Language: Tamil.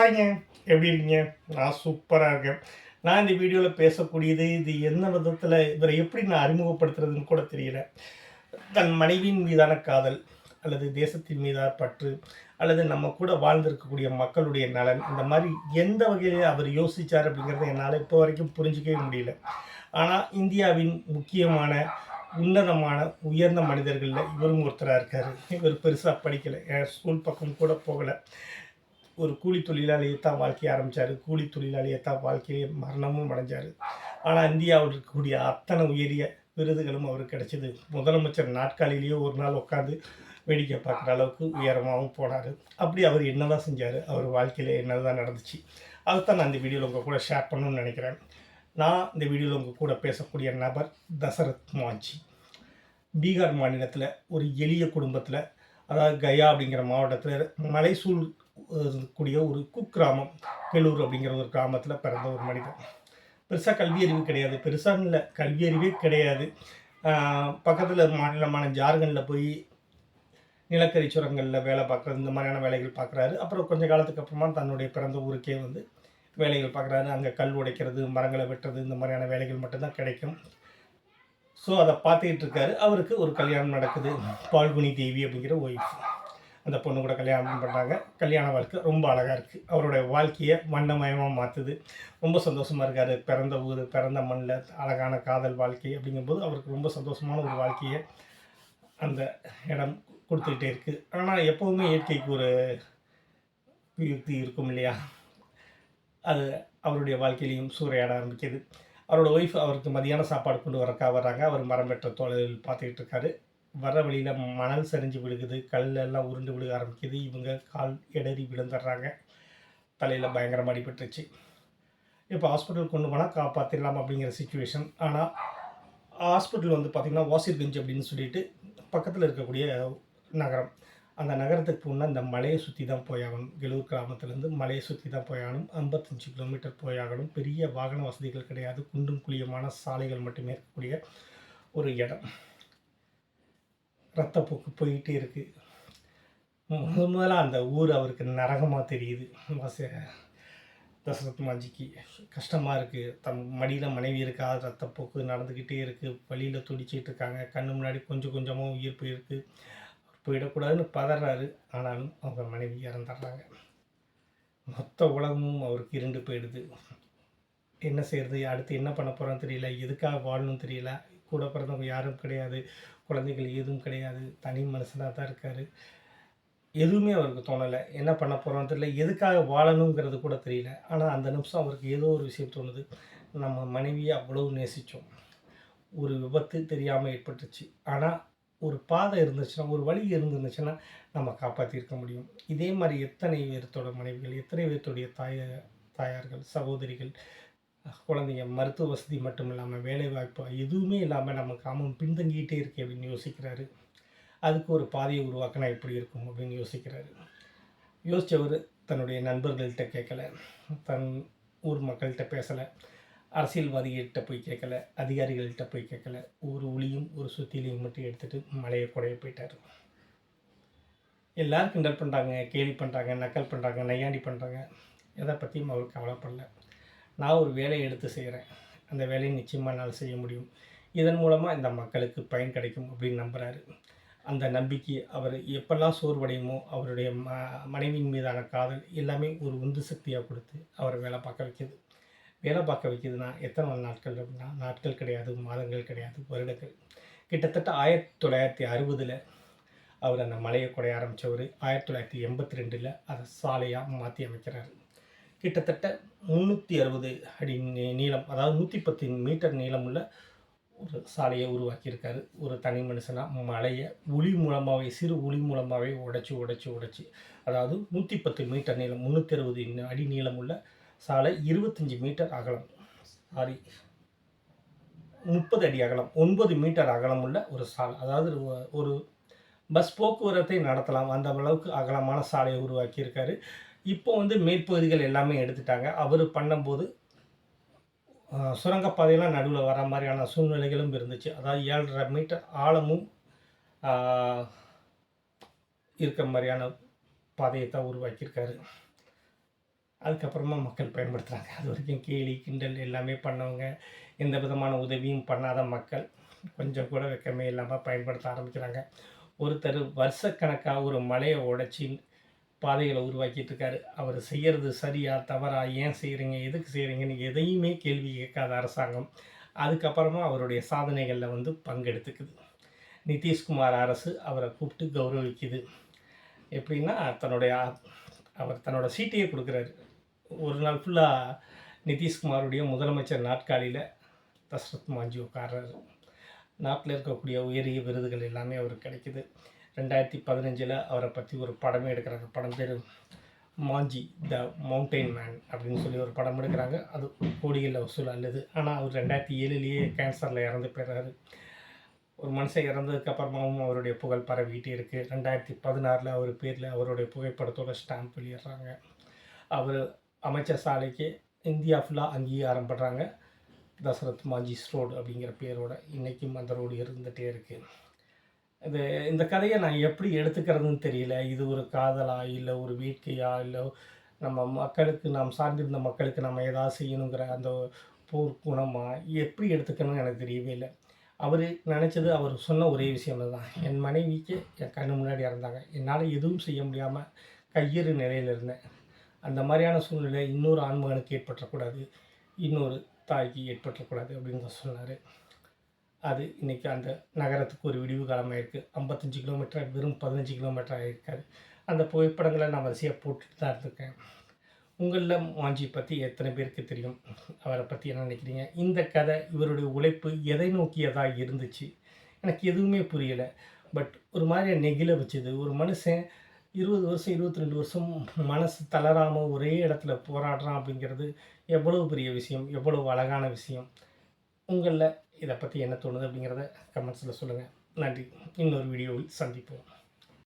ஹாய்ங்க, எப்படி இருக்கீங்க? நான் சூப்பரா இருக்கேன். நான் இந்த வீடியோல பேசக்கூடியது, இது எந்த விதத்தில இவரை எப்படி நான் அறிமுகப்படுத்துறதுன்னு கூட தெரியல. தன் மனைவியின் மீதான காதல், அல்லது தேசத்தின் மீதான பற்று, அல்லது நம்ம கூட வாழ்ந்திருக்கக்கூடிய மக்களுடைய நலன், இந்த மாரி எந்த வகையில அவர் யோசிச்சார் அப்படிங்கிறத என்னால இப்போ வரைக்கும் புரிஞ்சுக்கவே முடியல. ஆனா, இந்தியாவின் முக்கியமான, உன்னதமான, உயர்ந்த மனிதர்கள்ல இவரும் ஒருத்தரா இருக்காரு. இவர் பெருசா படிக்கல. ஸ்கூல் பக்கம் கூட போகல. ஒரு கூலி தொழிலாளியை தான் வாழ்க்கைய ஆரம்பிச்சாரு. கூலி தொழிலாளிய தான் வாழ்க்கையிலே மரணமும் அடைஞ்சாரு. ஆனா, இந்தியாவில் இருக்கக்கூடிய அத்தனை உயரிய விருதுகளும் அவருக்கு கிடைச்சது. முதலமைச்சர் நாற்காலியிலேயே ஒரு நாள் உட்காந்து வேடிக்கை பார்க்குற அளவுக்கு உயரமாவும் போனாரு. அப்படி அவர் என்னதான் செஞ்சாரு? அவர் வாழ்க்கையில என்னதான் நடந்துச்சு? அதத்தான் நான் இந்த வீடியோல உங்க கூட ஷேர் பண்ணணும்னு நெனைக்கிறேன். நான் இந்த வீடியோல உங்க கூட பேசக்கூடிய நபர் தசரத் மாஞ்சி. பீகார் மாநிலத்தில ஒரு எளிய குடும்பத்தில, அதாவது கயா அப்படிங்கிற மாவட்டத்தில மலைசூழ் கூடிய ஒரு குக்கிராமம், கெலூர் அப்படிங்கிற ஒரு கிராமத்தில பிறந்த ஒரு மனிதன். பெருசா கல்வியறிவு கிடையாது. பெருசான்னு இல்ல, கல்வியறிவே கிடையாது. பக்கத்தில மாநிலமான ஜார்க்கண்ட்ல போய் நிலக்கரி சுரங்கங்கள்ல வேலை பார்க்குறது, இந்த மாதிரியான வேலைகள் பார்க்குறாரு. அப்புறம் கொஞ்ச காலத்துக்கு அப்புறமா தன்னுடைய பிறந்த ஊருக்கே வந்து வேலைகள் பார்க்குறாரு. அங்க கல் உடைக்கிறது, மரங்கள வெட்டுறது, இந்த மாதிரியான வேலைகள் மட்டும் தான் கிடைக்கும். ஸோ அத பார்த்துக்கிட்டு இருக்காரு. அவருக்கு ஒரு கல்யாணம் நடக்குது. பால்குனி தேவி அப்படிங்கிற ஒய்ஃப். அந்த பொண்ணு கூட கல்யாணம் பண்ணுறாங்க. கல்யாண வாழ்க்கை ரொம்ப அழகா இருக்கு. அவருடைய வாழ்க்கைய வண்ணமயமா மாத்துது. ரொம்ப சந்தோஷமா இருக்காரு. பிறந்த ஊரு, பிறந்த மண்ல அழகான காதல் வாழ்க்கை அப்படிங்கும்போது, அவருக்கு ரொம்ப சந்தோஷமான ஒரு வாழ்க்கைய அந்த இடம் குடுத்துக்கிட்டே இருக்கு. ஆனா, எப்பவுமே இயற்கைக்கு ஒரு யுக்தி இருக்கும் இல்லையா? அது அவருடைய வாழ்க்கையிலயும் சூறையாட ஆரம்பிக்குது. அவரோட ஒய்ஃப் அவருக்கு மதியான சாப்பாடு கொண்டு வரக்காக வர்றாங்க. அவர் மரம் வெட்டுற தொழில் பார்த்துக்கிட்டு இருக்காரு. வர வழியில மணல் சரிஞ்சு விழுகுது. கல்லெல்லாம் உருண்டு விழுக ஆரம்பிக்குது. இவங்க கால் இடறி விழுந்துடுறாங்க. தலையில பயங்கரமா அடிபட்டுருச்சு. இப்போ ஹாஸ்பிட்டல் கொண்டு போனா காப்பாத்திடலாம் அப்படிங்கிற சிச்சுவேஷன். ஆனா, ஹாஸ்பிட்டல் வந்து பார்த்தீங்கன்னா, வாசிர்கஞ்ச் அப்படின்னு சொல்லிட்டு பக்கத்தில இருக்கக்கூடிய நகரம். அந்த நகரத்துக்கு போனா இந்த மலைய சுத்தி தான் போயாகணும். கெலூர் கிராமத்திலேருந்து மலைய சுத்தி தான் போயாகணும். 55 கிலோமீட்டர் போயாகணும். பெரிய வாகன வசதிகள் கிடையாது. குண்டும் குழியுமான சாலைகள் மட்டுமே இருக்கக்கூடிய ஒரு இடம். ரத்தப்போக்கு போயிட்டே இருக்கு. முதலா அந்த ஊர் அவருக்கு நரகமா தெரியுது. தசரத் மாஞ்சிக்கு கஷ்டமா இருக்கு. தன் மடியில மனைவி இருக்கா, ரத்தப்போக்கு நடந்துக்கிட்டே இருக்கு. வலியில துடிச்சிட்டு இருக்காங்க. கண்ணு முன்னாடி கொஞ்சம் கொஞ்சமா உயிர் போயிருக்கு. போயிடக்கூடாதுன்னு பதறாரு. ஆனாலும் அவங்க மனைவி இறந்துடுறாங்க. மொத்த உலகமும் அவருக்கு இருண்டு போயிடுது. என்ன செய்றது? அடுத்து என்ன பண்ண போறோன்னு தெரியல. எதுக்காக வாழணும்னு தெரியல. கூட பிறந்தவங்க யாரும் கிடையாது. குழந்தைகள் எதுவும் கிடையாது. தனி மனுஷனா தான் இருக்காரு. எதுவுமே அவருக்கு தோணல. என்ன பண்ண போறோம்னு தெரியல. எதுக்காக வாழணுங்கிறது கூட தெரியல. ஆனா, அந்த நிமிஷம் அவருக்கு ஏதோ ஒரு விஷயம் தோணுது. நம்ம மனைவிய அவ்வளவு நேசிச்சோம். ஒரு விபத்து தெரியாம ஏற்பட்டுச்சு. ஆனா, ஒரு பாதை இருந்துச்சுன்னா, ஒரு வழி இருந்துச்சுன்னா, நம்ம காப்பாத்தியிருக்க முடியும். இதே மாரி எத்தனை பேர்த்தோட மனைவிகள், எத்தனை பேர்த்துடைய தாயார்கள், சகோதரிகள், குழந்தைங்க, மருத்துவ வசதி மட்டும் இல்லாம, வேலைவாய்ப்பு எதுவுமே இல்லாம நம்ம கிராமம் பின்தங்கிட்டே இருக்கே அப்படின்னு யோசிக்கிறாரு. அதுக்கு ஒரு பாதையை உருவாக்கினா எப்படி இருக்கும் அப்படின்னு யோசிக்கிறாரு. யோசிச்சவரு தன்னுடைய நண்பர்கள்ட்ட கேட்கல. தன் ஊர் மக்கள்கிட்ட பேசல. அரசியல்வாதிகள்கிட்ட போய் கேட்கல. அதிகாரிகள்கிட்ட போய் கேட்கல. ஒரு உளியும், ஒரு சுத்தியலையும் மட்டும் எடுத்துட்டு மலைய கொடைய போயிட்டாரு. எல்லாரும் கிண்டல் பண்றாங்க, கேலி பண்றாங்க, நக்கல் பண்றாங்க, நையாண்டி பண்றாங்க. எத பத்தியும் அவருக்கு கவலைப்படல. நான் ஒரு வேலைய எடுத்து செய்றேன். அந்த வேலைய நிச்சயமா என்னால செய்ய முடியும். இதன் மூலமா இந்த மக்களுக்கு பயன் கிடைக்கும் அப்படின்னு நம்புறாரு. அந்த நம்பிக்கை அவர் எப்பெல்லாம் சோர்வடையுமோ, அவருடைய மனைவியின் மீதான காதல் எல்லாமே ஒரு உந்து சக்தியா குடுத்து, அவர வேலை பார்க்க வைக்குது. வேலை பார்க்க வைக்குதுன்னா, எத்தனை நாட்கள் அப்படின்னா, நாட்கள் கிடையாது, மாதங்கள் கிடையாது, வருடங்கள். கிட்டத்தட்ட 1960ல அவர் அந்த மலைய குடைய ஆரம்பிச்சவரு, 1982ல அத சாலையா மாத்தி அமைக்கிறாரு. கிட்டத்தட்ட 360 அடி நீளம், அதாவது 110 மீட்டர் நீளமுள்ள ஒரு சாலையை உருவாக்கியிருக்காரு. ஒரு தனி மனுஷனா மலைய உளி மூலமாவே, சிறு உளி மூலமாவே உடைச்சு, அதாவது 110 மீட்டர் நீளம், 360 அடி நீளமுள்ள சாலை, 25 மீட்டர் அகலம். சாரி, 30 அடி அகலம், 9 மீட்டர் அகலமுள்ள ஒரு சாலை. அதாவது ஒரு பஸ் போக்குவரத்தை நடத்தலாம். அந்த அளவுக்கு அகலமான சாலையை உருவாக்கியிருக்காரு. இப்போ வந்து மேற்பகுதிகள் எல்லாமே எடுத்துட்டாங்க. அவரு பண்ணும்போது சுரங்கப்பாதையெல்லாம் நடுவுல வர மாரியான சூழ்நிலைகளும் இருந்துச்சு. அதாவது 7 1/2 மீட்டர் ஆழமும் ஆ இருக்க மாரியான பாதைய தான் உருவாக்கியிருக்காரு. அதுக்கப்புறமா மக்கள் பயன்படுத்துகிறாங்க. அது வரைக்கும் கேலி கிண்டல் எல்லாமே பண்ணவங்க, எந்த விதமான உதவியும் பண்ணாத மக்கள் கொஞ்சம் கூட வெட்கமே இல்லாமல் பயன்படுத்த ஆரம்பிக்கிறாங்க. ஒருத்தர் வருஷக்கணக்கா ஒரு மலையை உடைச்சி பாதைகளை உருவாக்கிட்டு இருக்காரு. அவர் செய்கிறது சரியா தவறா, ஏன் செய்கிறீங்க, எதுக்கு செய்கிறீங்கன்னு எதையுமே கேள்வி கேட்காத அரசாங்கம் அதுக்கப்புறமா அவருடைய சாதனைகளில் வந்து பங்கெடுத்துக்குது. நிதிஷ்குமார் அரசு அவரை கூப்பிட்டு கௌரவிக்குது. எப்படின்னா அவர் தன்னோட சீட்டையே கொடுக்குறாரு. ஒரு நாள் ஃபுல்லாக நிதிஷ்குமாருடைய முதலமைச்சர் நாற்காலியில் தசரத் மாஞ்சி உட்கார்றாரு. நாட்டில் இருக்கக்கூடிய உயரிய விருதுகள் எல்லாமே அவருக்கு கிடைக்குது. 2015 அவரை பற்றி ஒரு படமே எடுக்கிறாங்க. படம் பேர் மாஞ்சி த மவுண்டெயின் மேன் அப்படின்னு சொல்லி ஒரு படம் எடுக்கிறாங்க. அது கோடிகளில் வசூல் அல்லது. ஆனால் அவர் 2007 கேன்சரில் இறந்து போயிடுறாரு. ஒரு மனுஷன் இறந்ததுக்கப்புறமாவும் அவருடைய புகழ் பரவிக்கிட்டே இருக்குது. 2016 அவர் பேரில் அவருடைய புகைப்படத்தோட ஸ்டாம்ப் வெளியிடுறாங்க. அவர் அமைச்சர் சாலைக்கு இந்தியா ஃபுல்லாக அங்கீகாரம் பண்ணுறாங்க. தசரத் மாஞ்சிஸ் ரோடு அப்படிங்கிற பேரோட இன்றைக்கும் அந்த ரோடு இருந்துகிட்டே இருக்குது. இந்த கதையை நான் எப்படி எடுத்துக்கிறதுன்னு தெரியல. இது ஒரு காதலா, இல்லை ஒரு வேட்கையா, இல்லை நம்ம மக்களுக்கு, நாம் சார்ந்திருந்த மக்களுக்கு நம்ம ஏதாவது செய்யணுங்கிற அந்த போர் குணமாக எப்படி எடுத்துக்கணும்னு எனக்கு தெரியவே இல்லை. அவர் நினச்சது, அவர் சொன்ன ஒரே விஷயம் தான், என் மனைவிக்கு என் கண்ணு முன்னாடி இறந்தாங்க, என்னால் எதுவும் செய்ய முடியாமல் கையறு நிலையில் இருந்தேன். அந்த மாதிரியான சூழ்நிலை இன்னொரு ஆண்மகனுக்கு ஏற்பட்டக்கூடாது, இன்னொரு தாய்க்கு ஏற்பட்டக்கூடாது அப்படின்னு தான் சொன்னார். அது இன்றைக்கி அந்த நகரத்துக்கு ஒரு விடிவு காலமாக இருக்குது. 55 கிலோமீட்டர் வெறும் 15 கிலோமீட்டர் ஆகிருக்காது. அந்த புகைப்படங்களை நான் வரிசையாக போட்டுட்டு தான் இருந்திருக்கேன். உங்களில் மாஞ்சி பற்றி எத்தனை பேருக்கு தெரியும்? அவரை பற்றி என்ன நினைக்கிறீங்க? இந்த கதை, இவருடைய உழைப்பு எதை நோக்கியதாக இருந்துச்சு? எனக்கு எதுவுமே புரியலை. பட் ஒரு மாதிரி நெகிழ வச்சுது. ஒரு மனுஷன் 20 வருஷம் 22 வருஷம் மனசு தளராமல் ஒரே இடத்துல போராடுறான் அப்படிங்கிறது எவ்வளோ பெரிய விஷயம், எவ்வளோ அழகான விஷயம். உங்களில் இதை பற்றி என்ன தோணுது அப்படிங்கிறத கமெண்ட்ஸில் சொல்லுங்கள். நன்றி. இன்னொரு வீடியோவில் சந்திப்போம்.